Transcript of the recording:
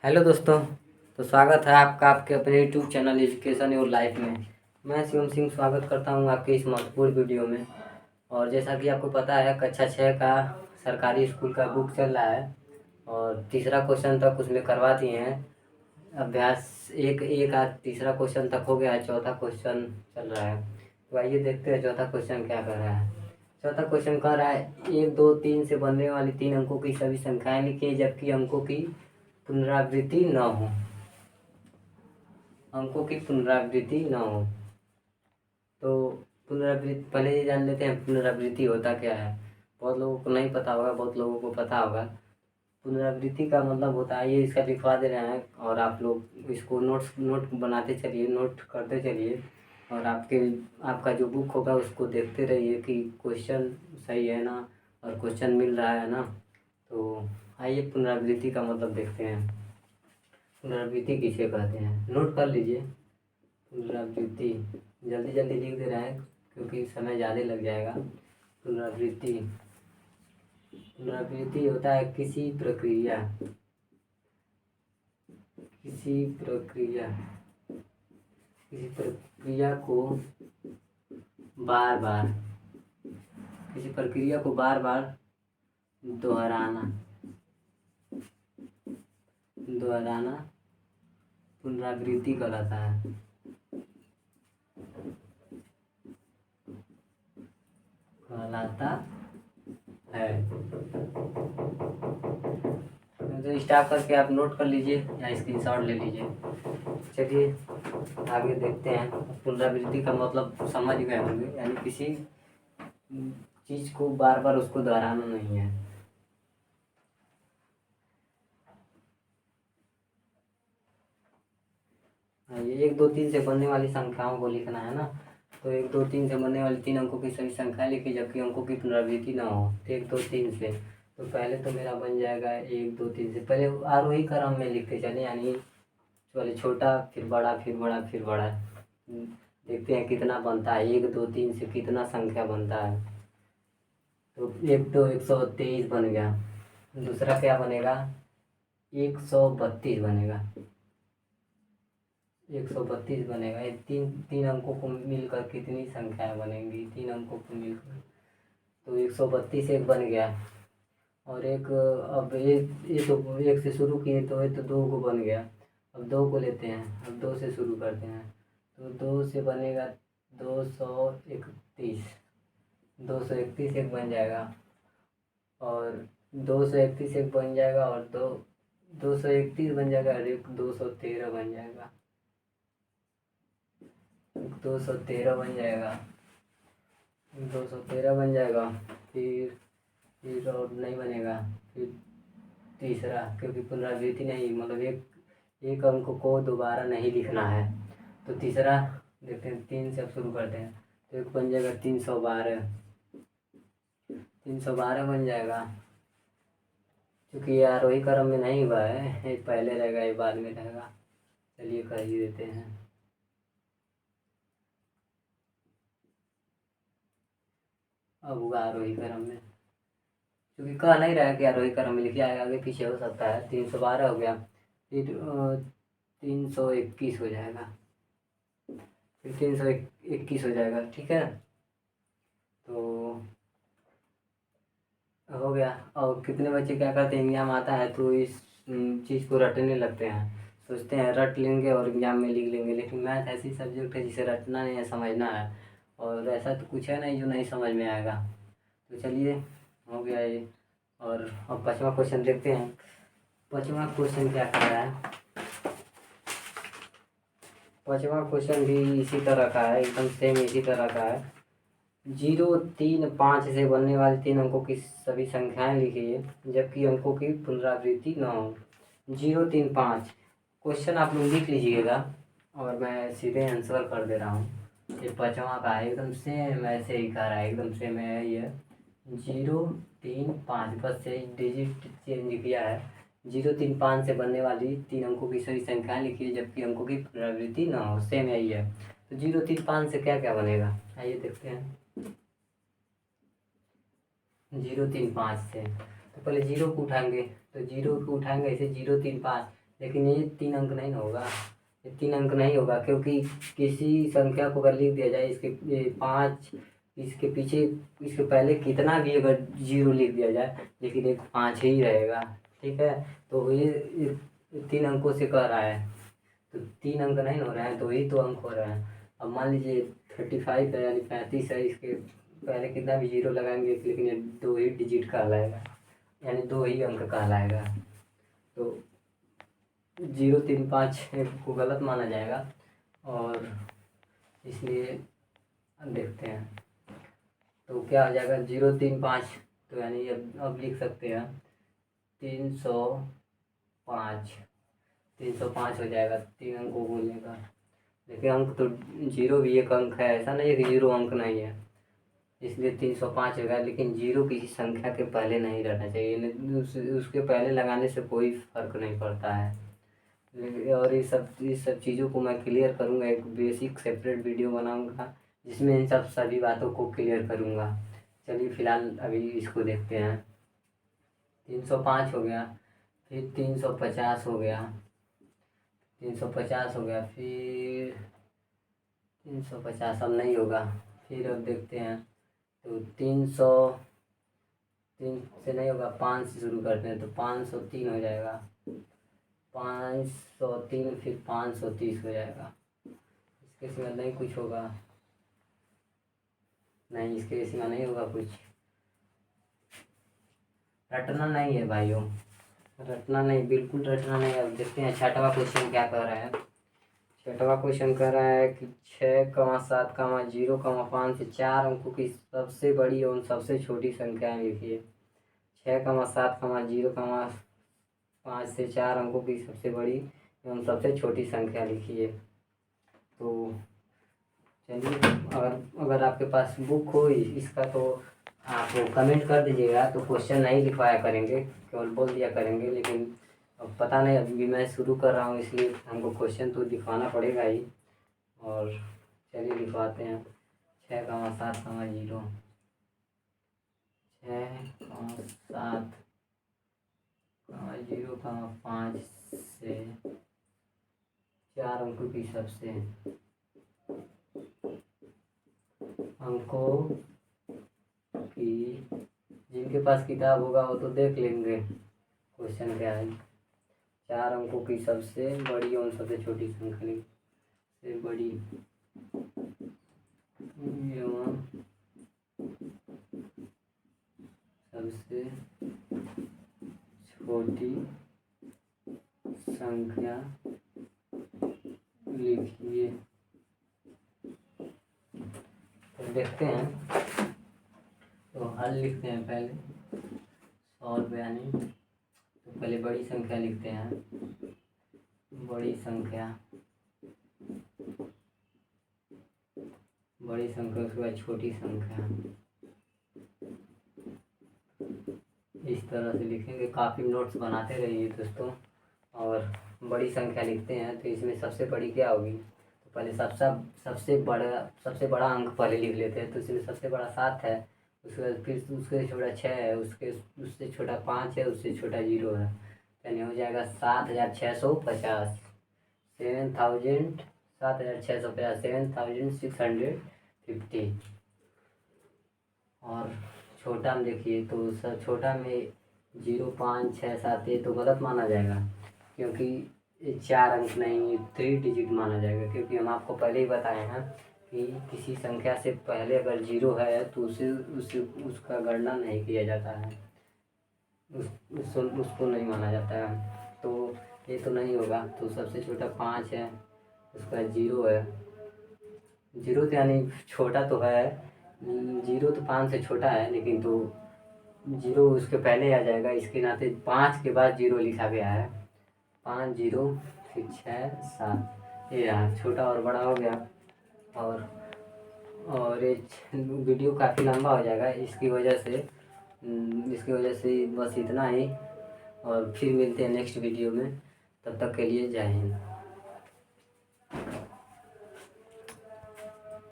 Hello दोस्तों। तो स्वागत है आपका आपके अपने YouTube channel education your life में। मैं शिवम सिंह स्वागत करता हूं आपके इस महत्वपूर्ण वीडियो में। और जैसा कि आपको पता है, कक्षा 6 का सरकारी स्कूल का बुक चल रहा है और तीसरा क्वेश्चन तक उसमें करवा दिए हैं। अभ्यास एक एक आज तीसरा क्वेश्चन तक हो गया है, चौथा क्वेश्चन चल रहा है। तो आइए देखते हैं चौथा क्वेश्चन क्या कर रहा है। चौथा क्वेश्चन कह रहा है 1, 2, 3 से बनने वाली 3 अंकों की सभी संख्याएं लिखिए जबकि अंकों की पुनरावृत्ति न हो। अंकों की पुनरावृत्ति न हो। तो पुनरावृत्ति पहले ये जान लेते हैं पुनरावृत्ति होता क्या है। बहुत लोगों को नहीं पता होगा, बहुत लोगों को पता होगा। पुनरावृत्ति का मतलब होता है, ये इसका लिखवा दे रहे हैं और आप लोग इसको नोट बनाते चलिए, नोट करते चलिए। और आपका जो बुक होगा उसको देखते रहिए कि क्वेश्चन सही है ना और क्वेश्चन मिल रहा है ना। तो आइए पुनरावृत्ति का मतलब देखते हैं। पुनरावृत्ति किसे कहते हैं, नोट कर लीजिए। पुनरावृत्ति जल्दी जल्दी लिख दे रहे हैं क्योंकि समय ज़्यादा लग जाएगा। पुनरावृत्ति पुनरावृत्ति होता है किसी प्रक्रिया किसी प्रक्रिया किसी प्रक्रिया को बार बार किसी प्रक्रिया को बार बार दोहराना दोहराना पुनरावृत्ति कहलाता है। कहलाता है। तो स्टार्ट करके आप नोट कर लीजिए या स्क्रीनशॉट ले लीजिए। चलिए आगे देखते हैं। पुनरावृत्ति का मतलब समझ गए होंगे, यानी किसी चीज़ को बार बार उसको दोहराना नहीं है। ये 1, 2, 3 से बनने वाली संख्याओं को लिखना है ना। तो 1, 2, 3 से बनने वाली 3 अंकों की सभी संख्या लिखी जबकि अंकों की पुनरावृत्ति ना हो। 1, 2, 3 से तो पहले तो मेरा बन जाएगा 1, 2, 3 से। पहले आरोही क्रम में लिखते चले, यानी पहले छोटा फिर बड़ा फिर बड़ा फिर बड़ा। देखते हैं कितना बनता है। 1, 2, 3 से कितना संख्या बनता है। तो 1 तो 123 बन गया। दूसरा क्या बनेगा, 132 बनेगा। 132 बनेगा। ये तीन तीन अंकों को मिलकर कितनी संख्याएं बनेंगी, 3 अंकों को मिलकर। तो 132 एक बन गया। और एक अब ये तो 1 से शुरू किए तो ये तो 2 को बन गया। अब 2 को लेते हैं, अब 2 से शुरू करते हैं। तो 2 से बनेगा 231। 231 एक बन जाएगा। और 231 एक बन जाएगा और 231 बन जाएगा और एक 213 बन जाएगा। 213 बन जाएगा। 213 बन जाएगा। फिर और नहीं बनेगा। फिर तीसरा, क्योंकि पुनरावृत्ति नहीं, मतलब एक अंक को दोबारा नहीं लिखना है। तो तीसरा देखते हैं, 3 से अब शुरू करते हैं। तो एक बन जाएगा 312। 312 बन जाएगा। क्योंकि ये आरोही क्रम में नहीं हुआ है, ये पहले रहेगा ये बाद में रहेगा। चलिए कर ही देते हैं। अब हुआ आरोही क्रम में, क्योंकि कह नहीं रहा है कि आरोही क्रम में लिख जाएगा, आगे पीछे हो सकता है। 312 हो गया। फिर 321 हो जाएगा। फिर 321 हो जाएगा। ठीक है, तो हो गया। और कितने बच्चे क्या करते हैं, एग्जाम आता है तो इस चीज़ को रटने लगते हैं। सोचते हैं रट लेंगे और एग्जाम में लिख लेंगे, लेकिन मैथ ऐसी सब्जेक्ट है जिसे रटना नहीं है, समझना है। और ऐसा तो कुछ है नहीं जो नहीं समझ में आएगा। तो चलिए हो गया ये। और अब 5वां क्वेश्चन देखते हैं। 5वां क्वेश्चन क्या कर रहा है। 5वां क्वेश्चन भी इसी तरह का है, एकदम सेम इसी तरह का है। 0, 3, 5 से बनने वाले 3 अंकों की सभी संख्याएं लिखिए जबकि अंकों की पुनरावृत्ति न हो। 0, 3, 5 क्वेश्चन आप लोग लिख लीजिएगा और मैं सीधे आंसर कर दे रहा हूँ। ये 5वां का है, एकदम सेम ऐसे ही कर रहा है, एकदम सेम है ये। 0, 3, 5 बस से डिजिट चेंज किया है। 0, 3, 5 से बनने वाली 3 अंकों की सभी संख्याएं लिखिए जबकि अंकों की पुनरावृत्ति न हो। सेम यही है। तो 0, 3, 5 से क्या क्या बनेगा, आइए देखते हैं। 0, 3, 5 से तो पहले 0 को उठाएंगे। तो 0 को उठाएंगे ऐसे 0, 3, 5। लेकिन ये 3 अंक नहीं ना होगा, ये 3 अंक नहीं होगा, क्योंकि किसी संख्या को अगर लिख दिया जाए इसके 5, इसके पीछे इसके पहले कितना भी अगर 0 लिख दिया जाए लेकिन एक 5 ही रहेगा। ठीक है, तो ये 3 अंकों से कर रहा है, तो 3 अंक नहीं हो रहे हैं, तो ही तो अंक हो रहे हैं। अब मान लीजिए 35 है यानी 35 है, इसके पहले कितना भी 0 लगाएंगे लेकिन ये 2 ही डिजिट कहलाएगा, यानी 2 ही अंक कहलाएगा। तो 035 को गलत माना जाएगा, और इसलिए देखते हैं तो क्या हो जाएगा 035, तो यानी अब लिख सकते हैं 305 हो जाएगा, 3 अंकों को लेगा। लेकिन अंक तो 0 भी एक अंक है, ऐसा नहीं है कि 0 अंक नहीं है, इसलिए 305 होगा। लेकिन 0 किसी संख्या के पहले नहीं रहना चाहिए, उसके पहले लगाने से कोई फर्क नहीं पड़ता है। और इस सब चीज़ों को मैं क्लियर करूँगा, एक बेसिक सेपरेट वीडियो बनाऊँगा जिसमें इन सभी बातों को क्लियर करूँगा। चलिए फ़िलहाल अभी इसको देखते हैं। 305 हो गया, फिर 350 हो गया, 350 हो गया, फिर 350 अब नहीं होगा। फिर अब देखते हैं तो 303 से नहीं होगा, 5 से शुरू करते हैं तो 503 हो जाएगा, 503 फिर 530 हो जाएगा। इसके सिवा नहीं कुछ होगा, नहीं इसके सिवा नहीं होगा कुछ, रटना नहीं है भाइयों, रटना नहीं, बिल्कुल रटना नहीं। अब देखते हैं छठवां क्वेश्चन क्या कर रहा है। छठवां क्वेश्चन कर रहा है कि 6,7,0,5 से 4 अंकों की सबसे बड़ी और सबसे छोटी संख्याएं लिखिए। 6,7,0,5 से 4 अंकों की सबसे बड़ी एवं सबसे छोटी संख्या लिखिए। तो चलिए, अगर आपके पास बुक हो इसका तो आप कमेंट कर दीजिएगा, तो क्वेश्चन नहीं लिखवाया करेंगे, केवल बोल दिया करेंगे। लेकिन अब पता नहीं, अभी मैं शुरू कर रहा हूँ इसलिए हमको क्वेश्चन तो लिखवाना पड़ेगा ही। और चलिए लिखवाते हैं 6,7,0, 6,7,0,5 से 4 अंकों की सबसे अंकों की, जिनके पास किताब होगा वो तो देख लेंगे क्वेश्चन क्या है। 4 अंकों की सबसे बड़ी और सबसे छोटी संख्या से बड़ी एवं सबसे छोटी संख्या लिखिए। तो देखते हैं, तो हल लिखते हैं पहले 100 तो पहले बड़ी संख्या लिखते हैं, बड़ी संख्या उसके बाद छोटी संख्या, इस तरह से लिखेंगे। काफ़ी नोट्स बनाते रहिए दोस्तों। और बड़ी संख्या लिखते हैं तो इसमें सबसे बड़ी क्या होगी, तो पहले सबसे बड़ा अंक पहले लिख लेते हैं। तो इसमें सबसे बड़ा 7 है, उसके बाद फिर उससे छोटा 6 है, उससे छोटा 5 है, उससे छोटा 0 है, यानी हो जाएगा 7,650, 7,650 और छोटा में देखिए तो छोटा में 0, 5, 6, 7 ये तो गलत माना जाएगा, क्योंकि ये 4 अंक नहीं, 3 डिजिट माना जाएगा। क्योंकि हम आपको पहले ही बताए हैं कि किसी संख्या से पहले अगर 0 है तो उसका गणना नहीं किया जाता है, उसको नहीं माना जाता है। तो ये तो नहीं होगा, तो सबसे छोटा 5 है, उसका 0 है, 0 तो यानी छोटा तो है, 0 तो 5 से छोटा है, लेकिन तो 0 उसके पहले आ जाएगा, इसके नाते 5 के बाद 0 लिखा गया है। 5 0 फिर 6 7, ये रहा, छोटा और बड़ा हो गया। और ये वीडियो काफ़ी लंबा हो जाएगा, इसकी वजह से बस इतना ही। और फिर मिलते हैं नेक्स्ट वीडियो में, तब तक के लिए जय हिंद।